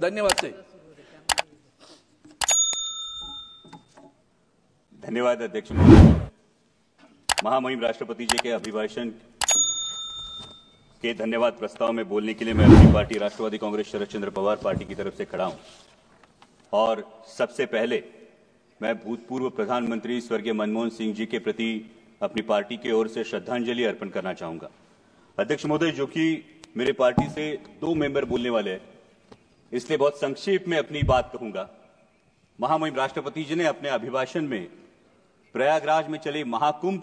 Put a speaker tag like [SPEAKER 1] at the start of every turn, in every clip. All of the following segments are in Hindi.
[SPEAKER 1] धन्यवाद से।
[SPEAKER 2] धन्यवाद अध्यक्ष महोदय। महामहिम राष्ट्रपति जी के अभिभाषण के धन्यवाद प्रस्ताव में बोलने के लिए मैं अपनी पार्टी राष्ट्रवादी कांग्रेस शरद चंद्र पवार पार्टी की तरफ से खड़ा हूं और सबसे पहले मैं भूतपूर्व प्रधानमंत्री स्वर्गीय मनमोहन सिंह जी के प्रति अपनी पार्टी की ओर से श्रद्धांजलि अर्पण करना चाहूंगा। अध्यक्ष महोदय, जो कि मेरे पार्टी से 2 मेंबर बोलने वाले हैं, इसलिए बहुत संक्षेप में अपनी बात कहूंगा। महामहिम राष्ट्रपति जी ने अपने अभिभाषण में प्रयागराज में चले महाकुंभ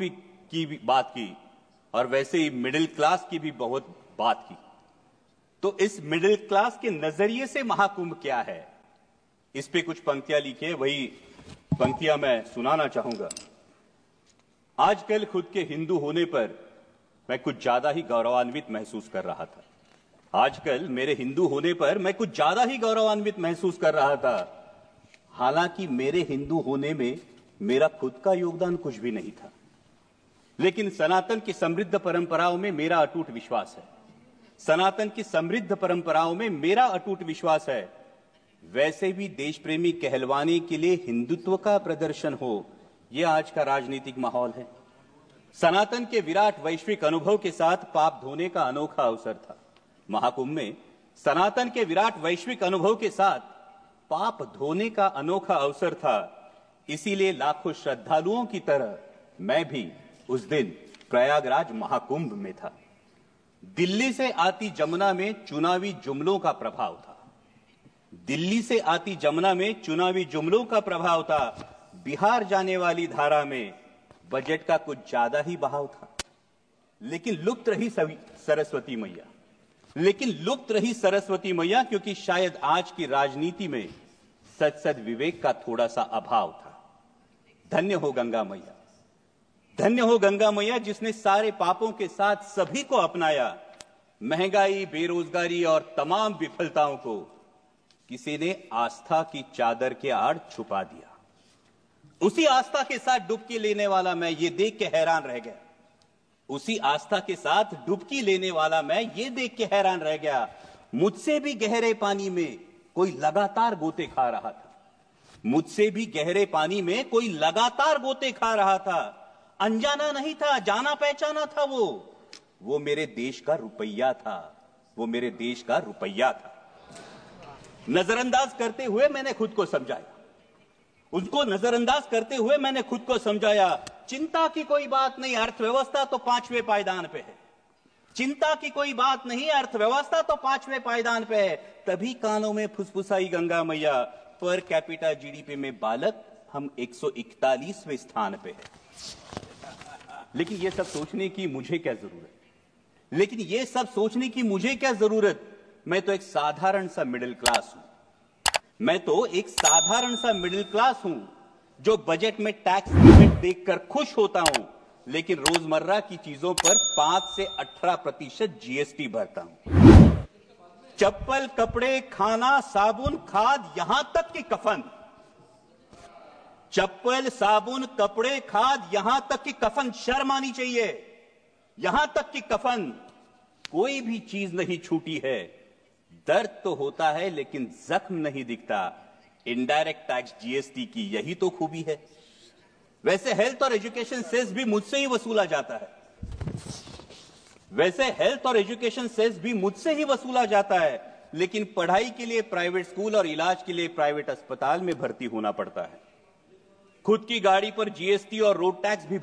[SPEAKER 2] की भी बात की और वैसे ही मिडिल क्लास की भी बहुत बात की। तो इस मिडिल क्लास के नजरिए से महाकुंभ क्या है, इस पे कुछ पंक्तियां लिखी है, वही पंक्तियां मैं सुनाना चाहूंगा। आजकल खुद के हिंदू होने पर मैं कुछ ज्यादा ही गौरवान्वित महसूस कर रहा था। आजकल मेरे हिंदू होने पर मैं कुछ ज्यादा ही गौरवान्वित महसूस कर रहा था। हालांकि मेरे हिंदू होने में मेरा खुद का योगदान कुछ भी नहीं था, लेकिन सनातन की समृद्ध परंपराओं में मेरा अटूट विश्वास है। सनातन की समृद्ध परंपराओं में मेरा अटूट विश्वास है। वैसे भी देश प्रेमी कहलवाने के लिए हिंदुत्व का प्रदर्शन हो, यह आज का राजनीतिक माहौल है। सनातन के विराट वैश्विक अनुभव के साथ पाप धोने का अनोखा अवसर था। महाकुंभ में सनातन के विराट वैश्विक अनुभव के साथ पाप धोने का अनोखा अवसर था। इसीलिए लाखों श्रद्धालुओं की तरह मैं भी उस दिन प्रयागराज महाकुंभ में था। दिल्ली से आती जमुना में चुनावी जुमलों का प्रभाव था। दिल्ली से आती जमुना में चुनावी जुमलों का प्रभाव था। बिहार जाने वाली धारा में बजट का कुछ ज्यादा ही बहाव था। लेकिन लुप्त रही सरस्वती मैया, क्योंकि शायद आज की राजनीति में सद विवेक का थोड़ा सा अभाव था। धन्य हो गंगा मैया, धन्य हो गंगा मैया, जिसने सारे पापों के साथ सभी को अपनाया। महंगाई, बेरोजगारी और तमाम विफलताओं को किसी ने आस्था की चादर के आड़ छुपा दिया। उसी आस्था के साथ डुबकी लेने वाला मैं ये देख के हैरान रह गया। उसी आस्था के साथ डुबकी लेने वाला मैं ये देख के हैरान रह गया। मुझसे भी गहरे पानी में कोई लगातार गोते खा रहा था। मुझसे भी गहरे पानी में कोई लगातार गोते खा रहा था। अनजाना नहीं था, जाना पहचाना था। वो मेरे देश का रुपया था। वो मेरे देश का रुपया था। नजरअंदाज करते हुए मैंने खुद को समझाया। उसको नजरअंदाज करते हुए मैंने खुद को समझाया। चिंता की कोई बात नहीं, अर्थव्यवस्था तो 5वें पायदान पे है। चिंता की कोई बात नहीं, अर्थव्यवस्था तो 5वें पायदान पे है। तभी कानों में फुसफुसाई गंगा मैया, पर कैपिटा जीडीपी में बालक हम 141वें स्थान पे है। लेकिन ये सब सोचने की मुझे क्या जरूरत? मैं तो एक साधारण सा मिडिल क्लास हूं। जो बजट में टैक्स लिमिट देखकर खुश होता हूं, लेकिन रोजमर्रा की चीजों पर 5 से 18% जीएसटी भरता हूं। चप्पल, कपड़े, खाना, साबुन, खाद, यहां तक कि कफन। चप्पल, साबुन, कपड़े, खाद, यहां तक कि कफन। शर्म आनी चाहिए। यहां तक कि कफन, कोई भी चीज नहीं छूटी है। दर्द तो होता है लेकिन जख्म नहीं दिखता। इनडायरेक्ट टैक्स जीएसटी की यही तो खूबी है। वैसे हेल्थ और एजुकेशन सेस भी मुझसे ही वसूला जाता है। लेकिन पढ़ाई के लिए प्राइवेट स्कूल और इलाज के लिए प्राइवेट अस्पताल में भर्ती होना पड़ता है। खुद की गाड़ी पर जीएसटी और रोड टैक्स भी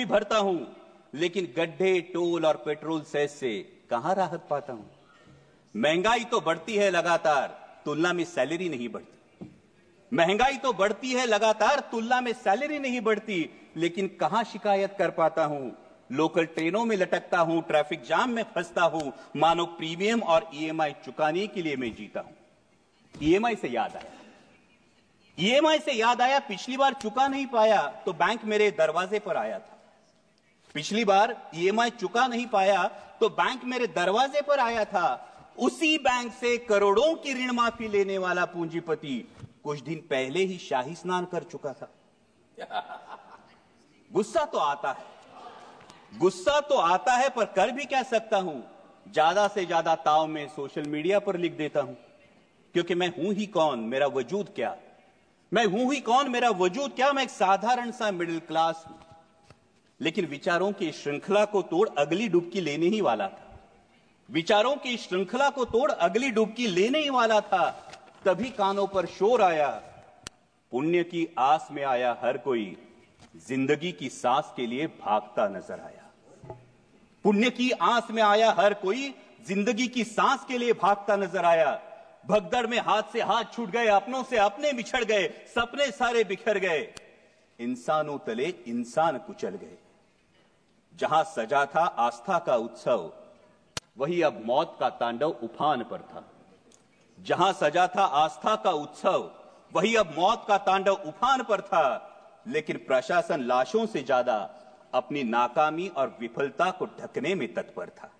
[SPEAKER 2] भरता हूं। लेकिन गड्ढे, टोल और पेट्रोल सेस से कहां राहत पाता हूं। महंगाई तो बढ़ती है लगातार, तुलना में सैलरी नहीं बढ़ती। लेकिन कहां शिकायत कर पाता हूं। लोकल ट्रेनों में लटकता हूं, ट्रैफिक जाम में फंसता हूं। मानो प्रीमियम और ईएमआई चुकाने के लिए मैं जीता हूं। ईएमआई से याद आया, पिछली बार चुका नहीं पाया तो बैंक मेरे दरवाजे पर आया था। उसी बैंक से करोड़ों की ऋण माफी लेने वाला पूंजीपति कुछ दिन पहले ही शाही स्नान कर चुका था। गुस्सा तो आता है, पर कर भी क्या सकता हूं। ज्यादा से ज्यादा ताव में सोशल मीडिया पर लिख देता हूं, क्योंकि मैं हूं ही कौन, मेरा वजूद क्या। मैं हूं ही कौन, मेरा वजूद क्या। मैं एक साधारण सा मिडिल क्लास हूं, लेकिन विचारों की श्रृंखला को तोड़ अगली डुबकी लेने ही वाला था। विचारों की श्रृंखला को तोड़ अगली डुबकी लेने ही वाला था। तभी कानों पर शोर आया, पुण्य की आस में आया हर कोई, जिंदगी की सांस के लिए भागता नजर आया। पुण्य की आस में आया हर कोई, जिंदगी की सांस के लिए भागता नजर आया। भगदड़ में हाथ से हाथ छूट गए, अपनों से अपने बिछड़ गए, सपने सारे बिखर गए, इंसानों तले इंसान कुचल गए। जहां सजा था आस्था का उत्सव, वही अब मौत का तांडव उफान पर था। जहां सजा था आस्था का उत्सव, वही अब मौत का तांडव उफान पर था। लेकिन प्रशासन लाशों से ज्यादा अपनी नाकामी और विफलता को ढकने में तत्पर था।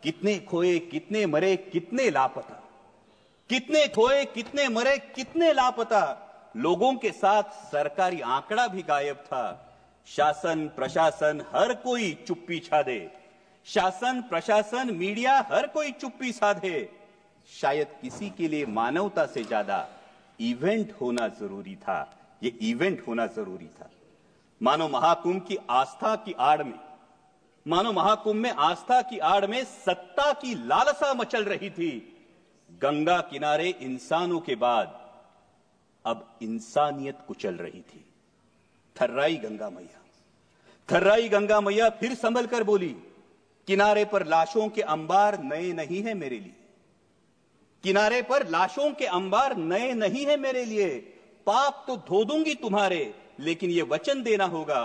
[SPEAKER 2] कितने खोए, कितने मरे, कितने लापता, कितने खोए, कितने मरे, कितने लापता। लोगों के साथ सरकारी आंकड़ा भी गायब था। शासन प्रशासन हर कोई चुप्पी छादे, शासन प्रशासन मीडिया हर कोई चुप्पी साधे। शायद किसी के लिए मानवता से ज्यादा इवेंट होना जरूरी था। ये इवेंट होना जरूरी था। मानो महाकुंभ की आस्था की आड़ में, मानो महाकुंभ में आस्था की आड़ में सत्ता की लालसा मचल रही थी। गंगा किनारे इंसानों के बाद अब इंसानियत कुचल रही थी। थर्राई गंगा मैया, थर्राई गंगा मैया फिर संभल कर बोली, किनारे पर लाशों के अंबार नए नहीं है मेरे लिए। किनारे पर लाशों के अंबार नए नहीं है मेरे लिए। पाप तो धो दूंगी तुम्हारे, लेकिन यह वचन देना होगा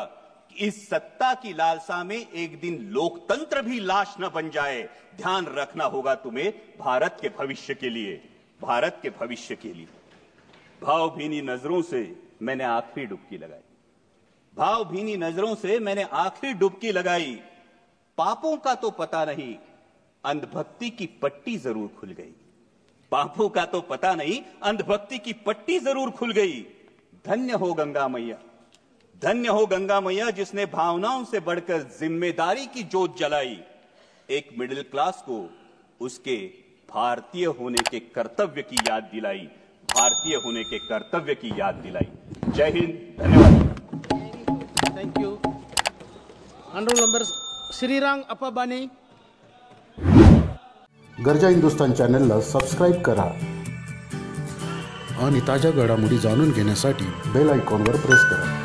[SPEAKER 2] कि इस सत्ता की लालसा में एक दिन लोकतंत्र भी लाश न बन जाए। ध्यान रखना होगा तुम्हें भारत के भविष्य के लिए, भारत के भविष्य के लिए। भावभीनी नजरों से मैंने आखिरी डुबकी लगाई, भावभीनी नजरों से मैंने आखिरी डुबकी लगाई। पापों का तो पता नहीं, अंधभक्ति की पट्टी जरूर खुल गई। पापों का तो पता नहीं, अंधभक्ति की पट्टी जरूर खुल गई। धन्य हो गंगा मैया, धन्य हो गंगा मैया, जिसने भावनाओं से बढ़कर जिम्मेदारी की जोत जलाई। एक मिडिल क्लास को उसके भारतीय होने के कर्तव्य की याद दिलाई, भारतीय होने के कर्तव्य की याद दिलाई। जय हिंद, धन्यवाद।
[SPEAKER 1] Thank you. Honourable member Shriram Appabani.
[SPEAKER 3] Garja Hindustan चॅनलला सबस्क्राईब करा
[SPEAKER 4] आणि ताज्या घडामोडी जाणून घेण्यासाठी
[SPEAKER 3] बेल आयकॉनवर प्रेस करा।